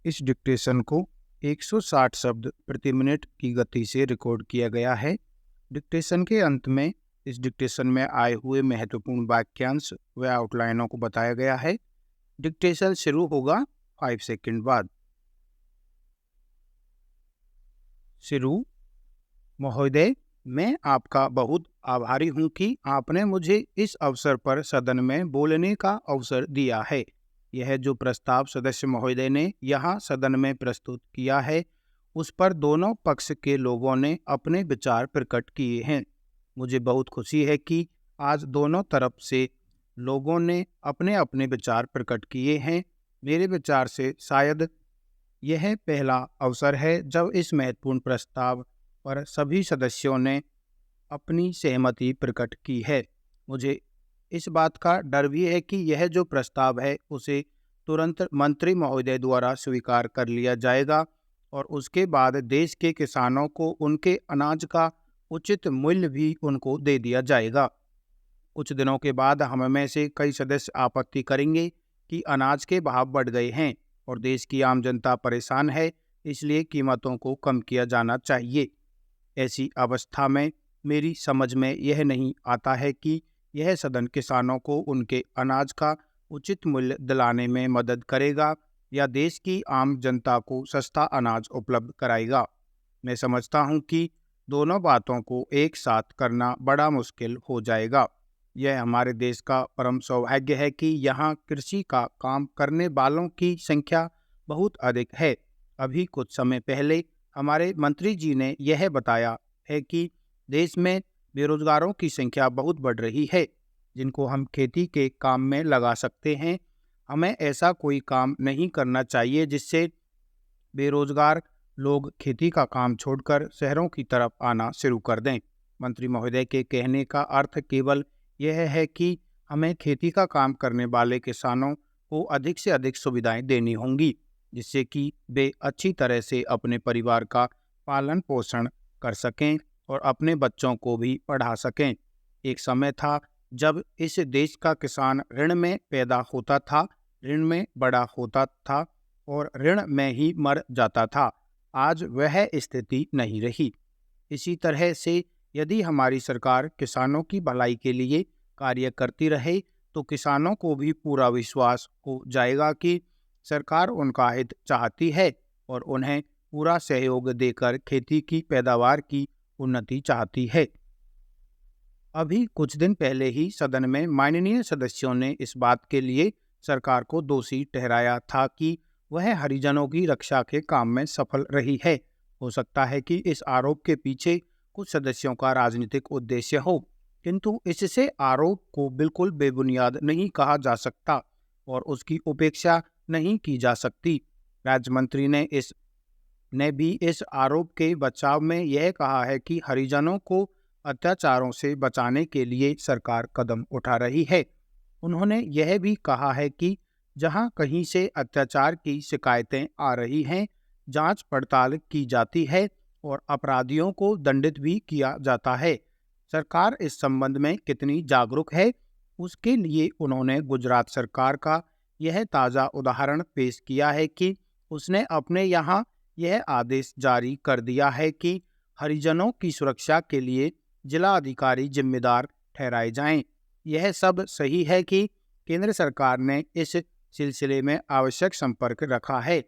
इस डिक्टेशन को 160 शब्द प्रति मिनट की गति से रिकॉर्ड किया गया है। डिक्टेशन के अंत में इस डिक्टेशन में आए हुए महत्वपूर्ण वाक्यांश व आउटलाइनों को बताया गया है। डिक्टेशन शुरू होगा 5 सेकंड बाद। शुरू। महोदय, मैं आपका बहुत आभारी हूँ कि आपने मुझे इस अवसर पर सदन में बोलने का अवसर दिया है। यह जो प्रस्ताव सदस्य महोदय ने यहाँ सदन में प्रस्तुत किया है, उस पर दोनों पक्ष के लोगों ने अपने विचार प्रकट किए हैं। मुझे बहुत खुशी है कि आज दोनों तरफ से लोगों ने अपने अपने विचार प्रकट किए हैं। मेरे विचार से शायद यह पहला अवसर है जब इस महत्वपूर्ण प्रस्ताव पर सभी सदस्यों ने अपनी सहमति प्रकट की है। मुझे इस बात का डर भी है कि यह जो प्रस्ताव है उसे तुरंत मंत्री महोदय द्वारा स्वीकार कर लिया जाएगा और उसके बाद देश के किसानों को उनके अनाज का उचित मूल्य भी उनको दे दिया जाएगा। कुछ दिनों के बाद हम में से कई सदस्य आपत्ति करेंगे कि अनाज के भाव बढ़ गए हैं और देश की आम जनता परेशान है, इसलिए कीमतों को कम किया जाना चाहिए। ऐसी अवस्था में मेरी समझ में यह नहीं आता है कि यह सदन किसानों को उनके अनाज का उचित मूल्य दिलाने में मदद करेगा या देश की आम जनता को सस्ता अनाज उपलब्ध कराएगा। मैं समझता हूं कि दोनों बातों को एक साथ करना बड़ा मुश्किल हो जाएगा। यह हमारे देश का परम सौभाग्य है कि यहाँ कृषि का काम करने वालों की संख्या बहुत अधिक है। अभी कुछ समय पहले हमारे मंत्री जी ने यह बताया है कि देश में बेरोजगारों की संख्या बहुत बढ़ रही है, जिनको हम खेती के काम में लगा सकते हैं। हमें ऐसा कोई काम नहीं करना चाहिए जिससे बेरोजगार लोग खेती का काम छोड़कर शहरों की तरफ आना शुरू कर दें। मंत्री महोदय के कहने का अर्थ केवल यह है कि हमें खेती का काम करने वाले किसानों को अधिक से अधिक सुविधाएं देनी होंगी, जिससे कि वे अच्छी तरह से अपने परिवार का पालन पोषण कर सकें और अपने बच्चों को भी पढ़ा सकें। एक समय था जब इस देश का किसान ऋण में पैदा होता था, ऋण में बड़ा होता था और ऋण में ही मर जाता था। आज वह स्थिति नहीं रही। इसी तरह से यदि हमारी सरकार किसानों की भलाई के लिए कार्य करती रहे तो किसानों को भी पूरा विश्वास हो जाएगा कि सरकार उनका हित चाहती है और उन्हें पूरा सहयोग देकर खेती की पैदावार की उन्नति चाहती है। अभी कुछ दिन पहले ही सदन में माननीय सदस्यों ने इस बात के लिए सरकार को दोषी ठहराया था कि वह हरिजनों की रक्षा के काम में सफल रही है। हो सकता है कि इस आरोप के पीछे कुछ सदस्यों का राजनीतिक उद्देश्य हो, किंतु इससे आरोप को बिल्कुल बेबुनियाद नहीं कहा जा सकता और उसकी उपेक्षा नहीं की जा सकती। राज्य मंत्री ने भी इस आरोप के बचाव में यह कहा है कि हरिजनों को अत्याचारों से बचाने के लिए सरकार कदम उठा रही है। उन्होंने यह भी कहा है कि जहां कहीं से अत्याचार की शिकायतें आ रही हैं, जांच पड़ताल की जाती है और अपराधियों को दंडित भी किया जाता है। सरकार इस संबंध में कितनी जागरूक है, उसके लिए उन्होंने गुजरात सरकार का यह ताज़ा उदाहरण पेश किया है कि उसने अपने यहाँ यह आदेश जारी कर दिया है कि हरिजनों की सुरक्षा के लिए जिला अधिकारी जिम्मेदार ठहराए जाएं। यह सब सही है कि केंद्र सरकार ने इस सिलसिले में आवश्यक संपर्क रखा है,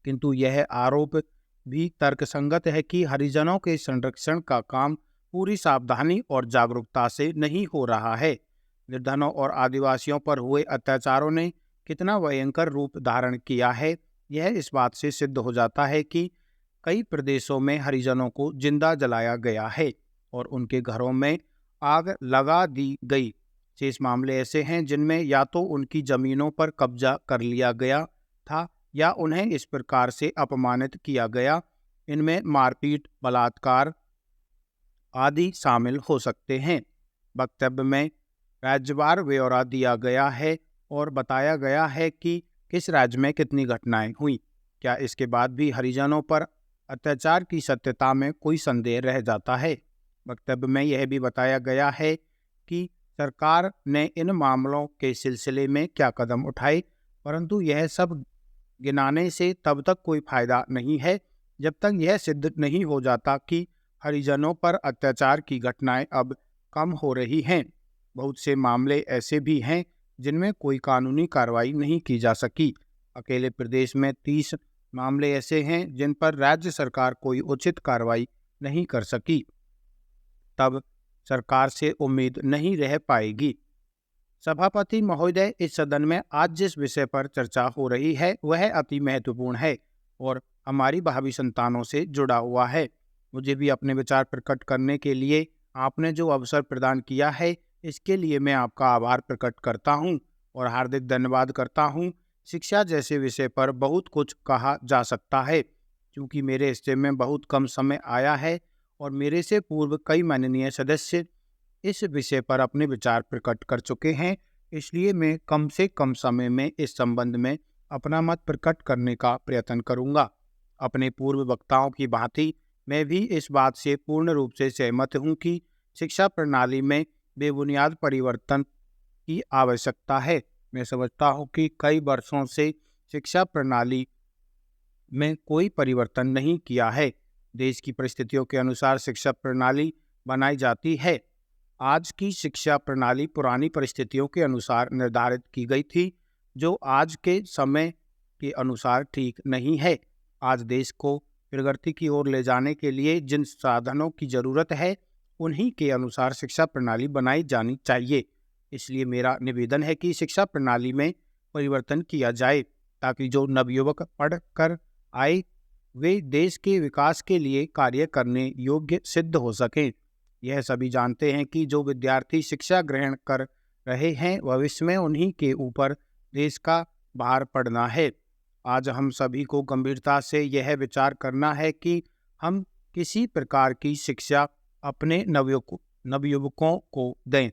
किंतु यह आरोप भी तर्कसंगत है कि हरिजनों के संरक्षण का काम पूरी सावधानी और जागरूकता से नहीं हो रहा है। निर्धनों और आदिवासियों पर हुए अत्याचारों ने कितना भयंकर रूप धारण किया है, यह इस बात से सिद्ध हो जाता है कि कई प्रदेशों में हरिजनों को जिंदा जलाया गया है और उनके घरों में आग लगा दी गई। शेष मामले ऐसे हैं जिनमें या तो उनकी जमीनों पर कब्जा कर लिया गया था या उन्हें इस प्रकार से अपमानित किया गया। इनमें मारपीट, बलात्कार आदि शामिल हो सकते हैं। वक्तव्य में राज्यवार ब्यौरा दिया गया है और बताया गया है कि किस राज्य में कितनी घटनाएं हुई। क्या इसके बाद भी हरिजनों पर अत्याचार की सत्यता में कोई संदेह रह जाता है? वक्तव्य में यह भी बताया गया है कि सरकार ने इन मामलों के सिलसिले में क्या कदम उठाए, परंतु यह सब गिनाने से तब तक कोई फायदा नहीं है जब तक यह सिद्ध नहीं हो जाता कि हरिजनों पर अत्याचार की घटनाएं अब कम हो रही हैं। बहुत से मामले ऐसे भी हैं जिनमें कोई कानूनी कार्रवाई नहीं की जा सकी। अकेले प्रदेश में 30 मामले ऐसे हैं जिन पर राज्य सरकार कोई उचित कार्रवाई नहीं कर सकी। तब सरकार से उम्मीद नहीं रह पाएगी। सभापति महोदय, इस सदन में आज जिस विषय पर चर्चा हो रही है वह अति महत्वपूर्ण है और हमारी भावी संतानों से जुड़ा हुआ है। मुझे भी अपने विचार प्रकट करने के लिए आपने जो अवसर प्रदान किया है, इसके लिए मैं आपका आभार प्रकट करता हूं और हार्दिक धन्यवाद करता हूं। शिक्षा जैसे विषय पर बहुत कुछ कहा जा सकता है, क्योंकि मेरे हिस्से में बहुत कम समय आया है और मेरे से पूर्व कई माननीय सदस्य इस विषय पर अपने विचार प्रकट कर चुके हैं। इसलिए मैं कम से कम समय में इस संबंध में अपना मत प्रकट करने का प्रयत्न करूंगा। अपने पूर्व वक्ताओं की भांति मैं भी इस बात से पूर्ण रूप से सहमत हूं कि शिक्षा प्रणाली में बेबुनियाद परिवर्तन की आवश्यकता है। मैं समझता हूं कि कई वर्षों से शिक्षा प्रणाली में कोई परिवर्तन नहीं किया है। देश की परिस्थितियों के अनुसार शिक्षा प्रणाली बनाई जाती है। आज की शिक्षा प्रणाली पुरानी परिस्थितियों के अनुसार निर्धारित की गई थी, जो आज के समय के अनुसार ठीक नहीं है। आज देश को प्रगति की ओर ले जाने के लिए जिन साधनों की जरूरत है, उन्हीं के अनुसार शिक्षा प्रणाली बनाई जानी चाहिए। इसलिए मेरा निवेदन है कि शिक्षा प्रणाली में परिवर्तन किया जाए, ताकि जो नवयुवक पढ़ कर आए वे देश के विकास के लिए कार्य करने योग्य सिद्ध हो सकें। यह सभी जानते हैं कि जो विद्यार्थी शिक्षा ग्रहण कर रहे हैं, भविष्य में उन्हीं के ऊपर देश का भार पड़ना है। आज हम सभी को गंभीरता से यह विचार करना है कि हम किसी प्रकार की शिक्षा अपने नवयुवकों को दें,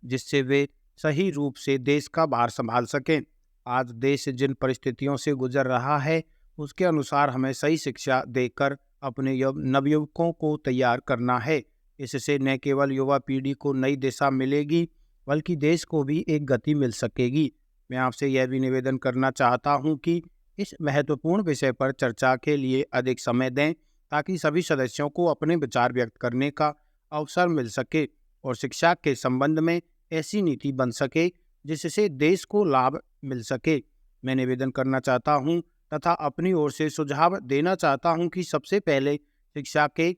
जिससे वे सही रूप से देश का भार संभाल सकें। आज देश जिन परिस्थितियों से गुजर रहा है, उसके अनुसार हमें सही शिक्षा देकर अपने नवयुवकों को तैयार करना है। इससे न केवल युवा पीढ़ी को नई दिशा मिलेगी, बल्कि देश को भी एक गति मिल सकेगी। मैं आपसे यह भी निवेदन करना चाहता हूं कि इस महत्वपूर्ण विषय पर चर्चा के लिए अधिक समय दें, ताकि सभी सदस्यों को अपने विचार व्यक्त करने का अवसर मिल सके और शिक्षा के संबंध में ऐसी नीति बन सके जिससे देश को लाभ मिल सके। मैं निवेदन करना चाहता हूं तथा अपनी ओर से सुझाव देना चाहता हूं कि सबसे पहले शिक्षा के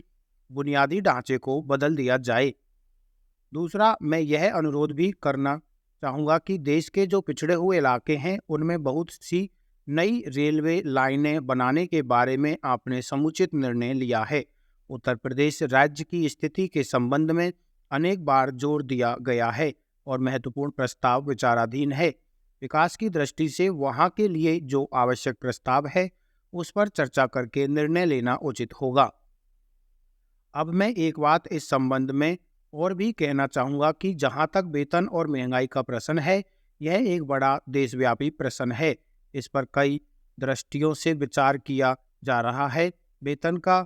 बुनियादी ढांचे को बदल दिया जाए। दूसरा, मैं यह अनुरोध भी करना चाहूँगा कि देश के जो पिछड़े हुए इलाके हैं, उनमें बहुत सी नई रेलवे लाइनें बनाने के बारे में आपने समुचित निर्णय लिया है। उत्तर प्रदेश राज्य की स्थिति के संबंध में अनेक बार जोर दिया गया है और महत्वपूर्ण प्रस्ताव विचाराधीन है। विकास की दृष्टि से वहाँ के लिए जो आवश्यक प्रस्ताव है, उस पर चर्चा करके निर्णय लेना उचित होगा। अब मैं एक बात इस संबंध में और भी कहना चाहूँगा कि जहाँ तक वेतन और महंगाई का प्रश्न है, यह एक बड़ा देशव्यापी प्रश्न है। इस पर कई दृष्टियों से विचार किया जा रहा है। वेतन का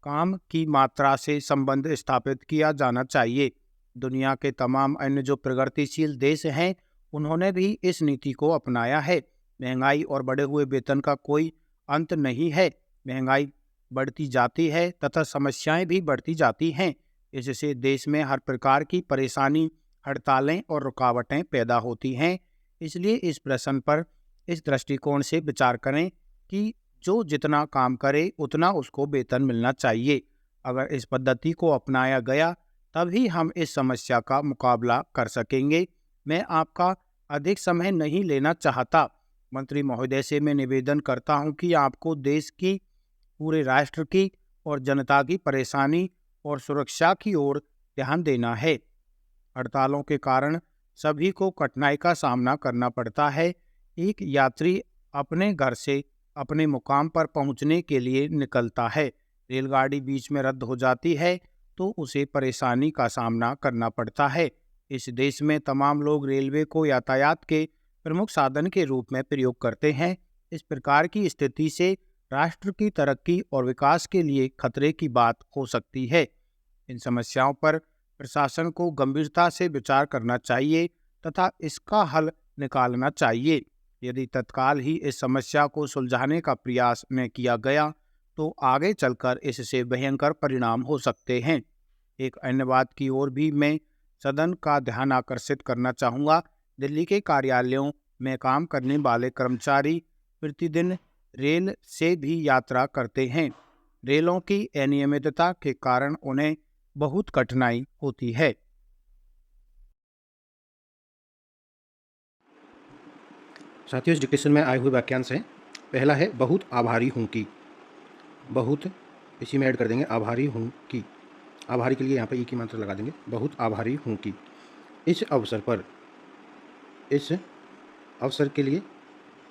काम की मात्रा से संबंध स्थापित किया जाना चाहिए। दुनिया के तमाम अन्य जो प्रगतिशील देश हैं, उन्होंने भी इस नीति को अपनाया है। महंगाई और बढ़े हुए वेतन का कोई अंत नहीं है। महंगाई बढ़ती जाती है तथा समस्याएं भी बढ़ती जाती हैं। इससे देश में हर प्रकार की परेशानी, हड़तालें और रुकावटें पैदा होती हैं। इसलिए इस प्रश्न पर इस दृष्टिकोण से विचार करें कि जो जितना काम करे उतना उसको वेतन मिलना चाहिए। अगर इस पद्धति को अपनाया गया, तभी हम इस समस्या का मुकाबला कर सकेंगे। मैं आपका अधिक समय नहीं लेना चाहता। मंत्री महोदय से मैं निवेदन करता हूं कि आपको देश की, पूरे राष्ट्र की और जनता की परेशानी और सुरक्षा की ओर ध्यान देना है। हड़तालों के कारण सभी को कठिनाई का सामना करना पड़ता है। एक यात्री अपने घर से अपने मुकाम पर पहुंचने के लिए निकलता है, रेलगाड़ी बीच में रद्द हो जाती है तो उसे परेशानी का सामना करना पड़ता है। इस देश में तमाम लोग रेलवे को यातायात के प्रमुख साधन के रूप में प्रयोग करते हैं। इस प्रकार की स्थिति से राष्ट्र की तरक्की और विकास के लिए खतरे की बात हो सकती है। इन समस्याओं पर प्रशासन को गंभीरता से विचार करना चाहिए तथा इसका हल निकालना चाहिए। यदि तत्काल ही इस समस्या को सुलझाने का प्रयास न किया गया तो आगे चलकर इससे भयंकर परिणाम हो सकते हैं। एक अन्य बात की ओर भी मैं सदन का ध्यान आकर्षित करना चाहूँगा। दिल्ली के कार्यालयों में काम करने वाले कर्मचारी प्रतिदिन रेल से भी यात्रा करते हैं। रेलों की अनियमितता के कारण उन्हें बहुत कठिनाई होती है। साथियों, इस डिक्टेशन में आए हुए वाक्यांश हैं। पहला है बहुत आभारी हूँ कि। बहुत इसी में ऐड कर देंगे आभारी हूँ कि। आभारी के लिए यहाँ पे ई की मात्रा लगा देंगे। बहुत आभारी हूँ कि इस अवसर पर। इस अवसर के लिए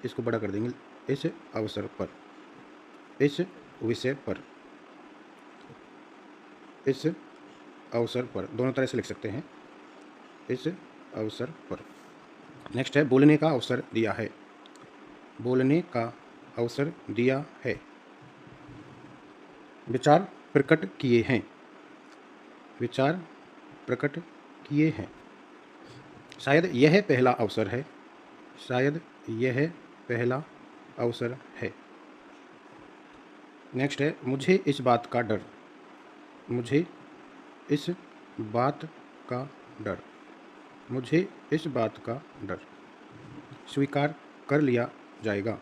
इसको बड़ा कर देंगे। इस अवसर पर, इस विषय पर, इस अवसर पर, दोनों तरह से लिख सकते हैं। इस अवसर पर। नेक्स्ट है बोलने का अवसर दिया है। बोलने का अवसर दिया है। विचार प्रकट किए हैं। विचार प्रकट किए हैं। शायद यह पहला अवसर है। शायद यह पहला अवसर है। नेक्स्ट है मुझे इस बात का डर। मुझे इस बात का डर। मुझे इस बात का डर। स्वीकार कर लिया जाएगा।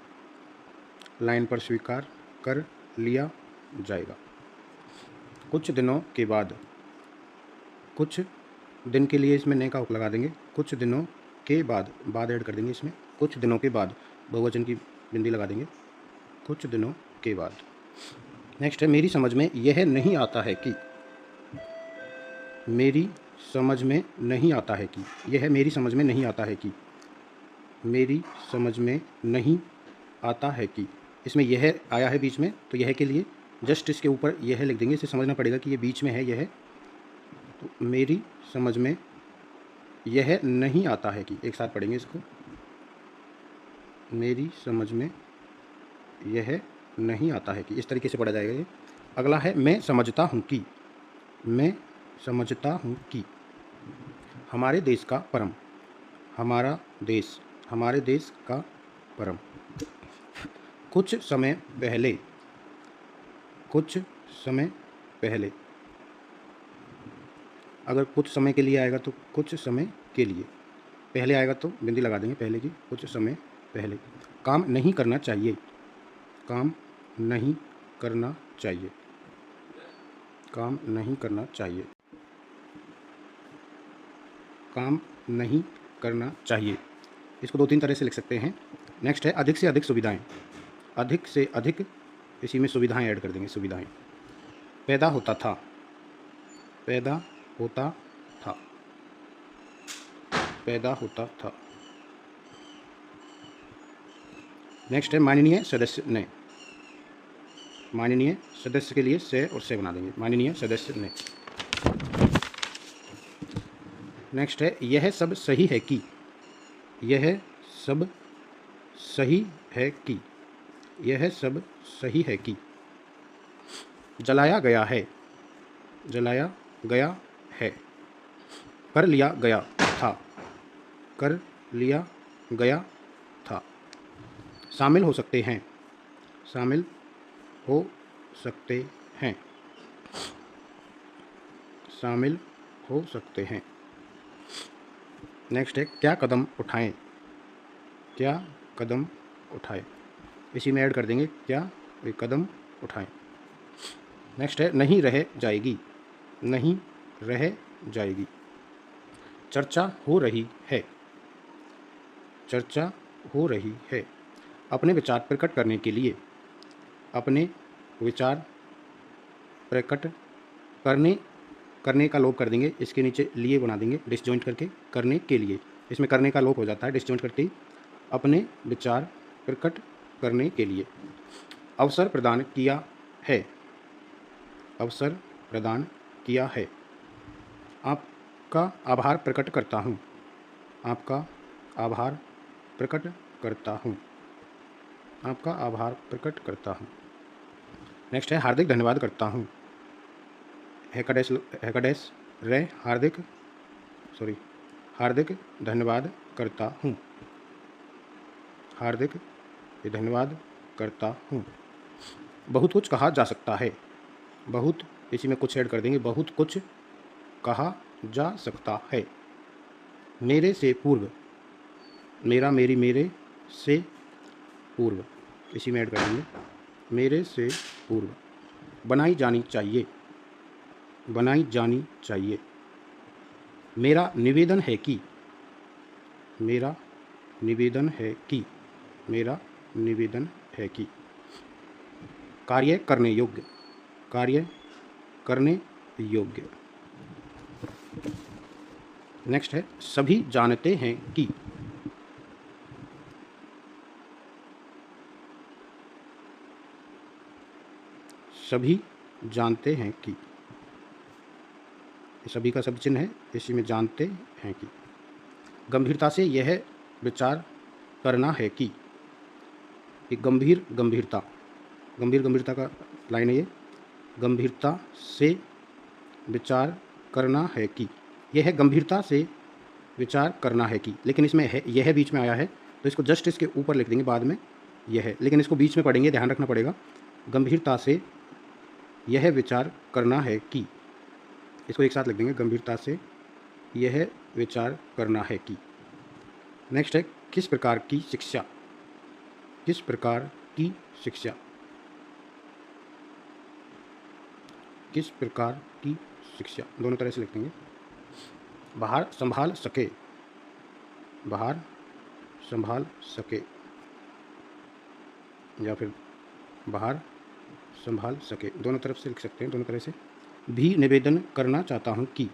लाइन पर स्वीकार कर लिया जाएगा। कुछ दिनों के बाद। कुछ दिन के लिए इसमें ने का हुक लगा देंगे। कुछ दिनों के बाद, बाद ऐड कर देंगे इसमें। कुछ दिनों के बाद बहुवचन की बिंदी लगा देंगे। कुछ दिनों के बाद। नेक्स्ट है मेरी समझ में यह नहीं आता है कि। मेरी समझ में नहीं आता है कि। यह मेरी समझ में नहीं आता है कि। मेरी समझ में नहीं आता है कि। इसमें यह आया है बीच में, तो यह के लिए जस्ट इसके ऊपर यह लिख देंगे। इसे समझना पड़ेगा कि ये बीच में है यह। तो मेरी समझ में यह नहीं आता है कि, एक साथ पढ़ेंगे इसको। मेरी समझ में यह नहीं आता है कि, इस तरीके से पढ़ा जाएगा ये। अगला है मैं समझता हूँ कि। मैं समझता हूँ कि हमारे देश का परम। हमारा देश, हमारे देश का परम। कुछ समय पहले। कुछ समय पहले। अगर कुछ समय के लिए आएगा तो कुछ समय के लिए। पहले आएगा तो बिंदी लगा देंगे पहले की। कुछ समय पहले। काम नहीं करना चाहिए। काम नहीं करना चाहिए। काम नहीं करना चाहिए। काम नहीं करना चाहिए। इसको दो तीन तरह से लिख सकते हैं। नेक्स्ट है अधिक से अधिक सुविधाएं। अधिक से अधिक, इसी में सुविधाएं ऐड कर देंगे। सुविधाएं। पैदा होता था। पैदा होता था। पैदा होता था। नेक्स्ट है माननीय सदस्य ने। माननीय सदस्य के लिए से और से बना देंगे। माननीय सदस्य ने। नेक्स्ट है यह सब सही है कि। यह सब सही है कि। यह सब सही है कि। जलाया गया है। जलाया गया है। कर लिया गया था। कर लिया गया था। शामिल हो सकते हैं। शामिल हो सकते हैं। शामिल हो सकते हैं। नेक्स्ट है क्या कदम उठाएं। क्या कदम उठाएं। इसी में ऐड कर देंगे क्या कदम उठाएं। नेक्स्ट है नहीं रह जाएगी। नहीं रह जाएगी। चर्चा हो रही है। चर्चा हो रही है। अपने विचार प्रकट करने के लिए। अपने विचार प्रकट करने, करने का लोप कर देंगे। इसके नीचे लिए बना देंगे डिसजॉइंट करके। करने के लिए, इसमें करने का लोप हो जाता है डिसजॉइंट करके ही। अपने विचार प्रकट करने के लिए। अवसर प्रदान किया है। अवसर प्रदान किया है। आपका आभार प्रकट करता हूँ। आपका आभार प्रकट करता हूँ। आपका आभार प्रकट करता हूँ। नेक्स्ट है हार्दिक धन्यवाद करता हूँ। हैकाडेस रे हार्दिक, हार्दिक धन्यवाद करता हूँ। हार्दिक धन्यवाद करता हूँ। बहुत कुछ कहा जा सकता है। बहुत, इसी में कुछ ऐड कर देंगे, बहुत कुछ कहा जा सकता है। मेरे से पूर्व, मेरा, मेरी, मेरे से पूर्व, इसी में ऐड कर देंगे, मेरे से पूर्व। बनाई जानी चाहिए, बनाई जानी चाहिए। मेरा निवेदन है कि, मेरा निवेदन है कि, मेरा निवेदन है कि। कार्य करने योग्य, कार्य करने योग्य। नेक्स्ट है सभी जानते हैं कि, सभी जानते हैं कि, सभी का शब्द चिन्ह है, इसी में जानते हैं कि। गंभीरता से यह विचार करना है कि, एक गंभीर गंभीरता, गंभीर गंभीरता का लाइन है ये। गंभीरता से विचार करना है कि, यह गंभीरता से विचार करना है कि, लेकिन इसमें है, यह बीच में आया है तो इसको जस्ट इसके ऊपर लिख देंगे बाद में यह है, लेकिन इसको बीच में पढ़ेंगे, ध्यान रखना पड़ेगा। गंभीरता से यह विचार करना है कि, इसको एक साथ लिख देंगे, गंभीरता से यह विचार करना है कि। नेक्स्ट है किस प्रकार की शिक्षा, किस प्रकार की शिक्षा, किस प्रकार की शिक्षा, दोनों तरह से लिख देंगे। बाहर संभाल सके, बाहर संभाल सके, या फिर बाहर संभाल सके, दोनों तरफ से लिख सकते हैं, दोनों तरह से। भी निवेदन करना चाहता हूँ कि,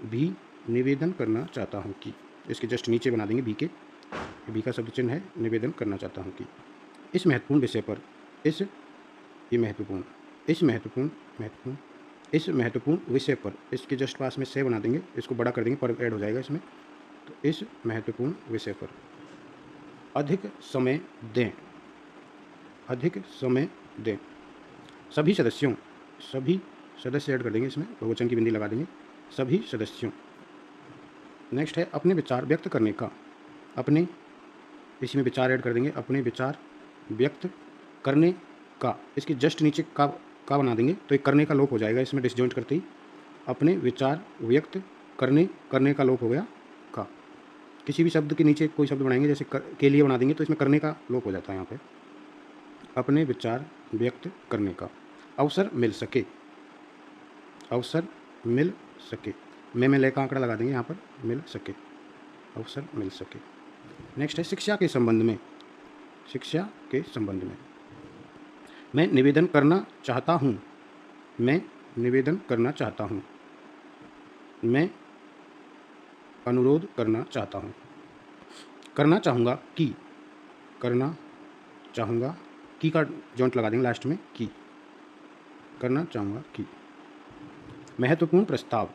भी निवेदन करना चाहता हूँ कि, इसके जस्ट नीचे बना देंगे भी के, भी का शब्द चिन्ह है, निवेदन करना चाहता हूँ कि। इस महत्वपूर्ण विषय पर, इस, ये महत्वपूर्ण, इस महत्वपूर्ण, महत्वपूर्ण, इस महत्वपूर्ण विषय पर, इसके जस्ट पास में से बना देंगे, इसको बड़ा कर देंगे, पर ऐड हो जाएगा इसमें। तो इस महत्वपूर्ण विषय पर अधिक समय दें, अधिक समय दें। सभी सदस्यों, सभी सदस्य ऐड कर देंगे इसमें, बहुवचन की बिंदी लगा देंगे, सभी सदस्यों। नेक्स्ट है अपने विचार व्यक्त करने का, अपने, इसमें विचार ऐड कर देंगे, अपने विचार व्यक्त करने का, इसके जस्ट नीचे का बना देंगे तो एक करने का लोप हो जाएगा इसमें डिसजॉइंट करते ही। अपने विचार व्यक्त करने, करने का लोप हो गया का। किसी भी शब्द के नीचे कोई शब्द बनाएंगे, जैसे के लिए बना देंगे तो इसमें करने का लोप हो जाता है यहाँ पे। अपने विचार व्यक्त करने का अवसर मिल सके, अवसर मिल सके, में ले का आंकड़ा लगा देंगे यहाँ पर, मिल सके, अवसर मिल सके। नेक्स्ट है शिक्षा के संबंध में, शिक्षा के संबंध में। मैं निवेदन करना चाहता हूँ, मैं निवेदन करना चाहता हूँ, मैं अनुरोध करना चाहता हूँ। करना चाहूँगा कि, करना चाहूँगा की का जॉइंट लगा देंगे लास्ट में, की, करना चाहूँगा कि। महत्वपूर्ण प्रस्ताव,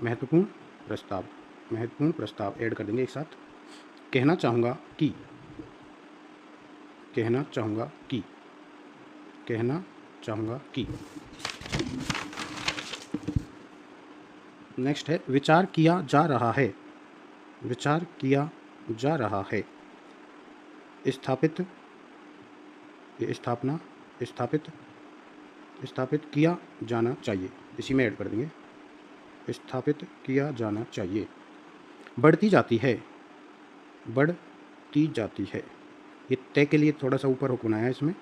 महत्वपूर्ण प्रस्ताव, महत्वपूर्ण प्रस्ताव ऐड कर देंगे एक साथ। कहना चाहूँगा कि, कहना चाहूँगा कि, कहना चाहूँगा कि। नेक्स्ट है विचार किया जा रहा है, विचार किया जा रहा है। स्थापित, ये स्थापना, स्थापित, स्थापित किया जाना चाहिए, इसी में ऐड कर देंगे, स्थापित किया जाना चाहिए। बढ़ती जाती है, बढ़ती जाती है, ये तय के लिए थोड़ा सा ऊपर होकर बनाया है इसमें,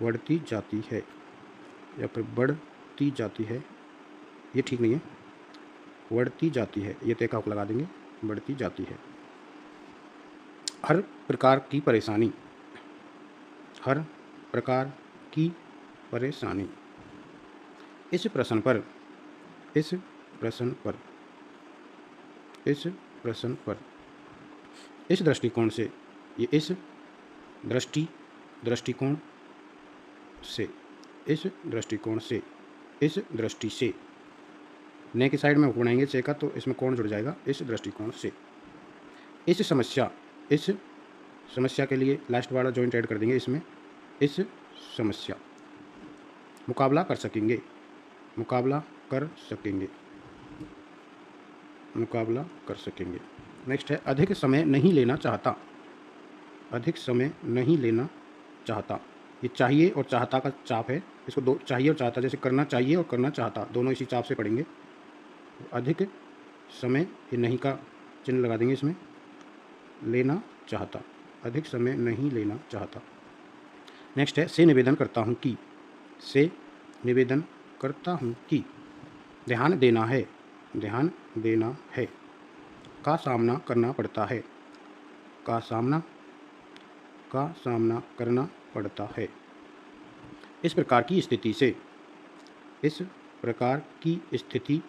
बढ़ती जाती है या फिर बढ़ती जाती है, ये ठीक नहीं है, बढ़ती जाती है, ये तय का हुक लगा देंगे, बढ़ती जाती है। हर प्रकार की परेशानी, हर प्रकार की परेशानी। इस प्रश्न पर, इस प्रश्न पर, इस प्रश्न पर। इस दृष्टिकोण से, ये इस दृष्टिकोण से, इस दृष्टिकोण से, इस दृष्टि से। ने की साइड में हुक बनाएंगे से का तो इसमें कोण जुड़ जाएगा, इस दृष्टिकोण से। इस समस्या, इस समस्या के लिए लास्ट वाला जॉइंट ऐड कर देंगे इसमें, इस समस्या। मुकाबला कर सकेंगे, मुकाबला कर सकेंगे, मुकाबला कर सकेंगे। नेक्स्ट है अधिक समय नहीं लेना चाहता, अधिक समय नहीं लेना चाहता। ये चाहिए और चाहता का चाप है, इसको दो चाहिए और चाहता, जैसे करना चाहिए और करना चाहता दोनों इसी चाप से पढ़ेंगे। अधिक समय, ये नहीं का चिन्ह लगा देंगे इसमें, लेना चाहता, अधिक समय नहीं लेना चाहता। नेक्स्ट है से निवेदन करता हूँ कि, से निवेदन करता हूँ कि ध्यान देना है, ध्यान देना है। का सामना करना पड़ता है, का सामना करना पड़ता है। इस प्रकार की स्थिति से, इस प्रकार की स्थिति,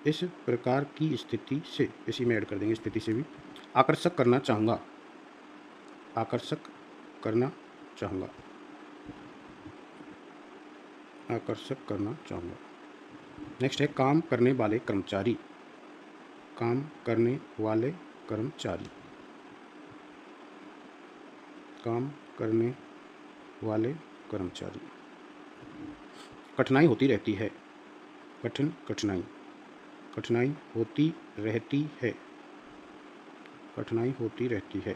इस प्रकार की स्थिति से, इसी में ऐड कर देंगे स्थिति से भी, आकर्षक करना चाहूँगा, आकर्षक करना चाहूँगा, आकर्षक करना चाहूँगा। नेक्स्ट है काम करने वाले कर्मचारी, काम करने वाले कर्मचारी, काम करने वाले कर्मचारी। कठिनाई होती रहती है, कठिनाई, कठिनाई होती रहती है, कठिनाई होती रहती है।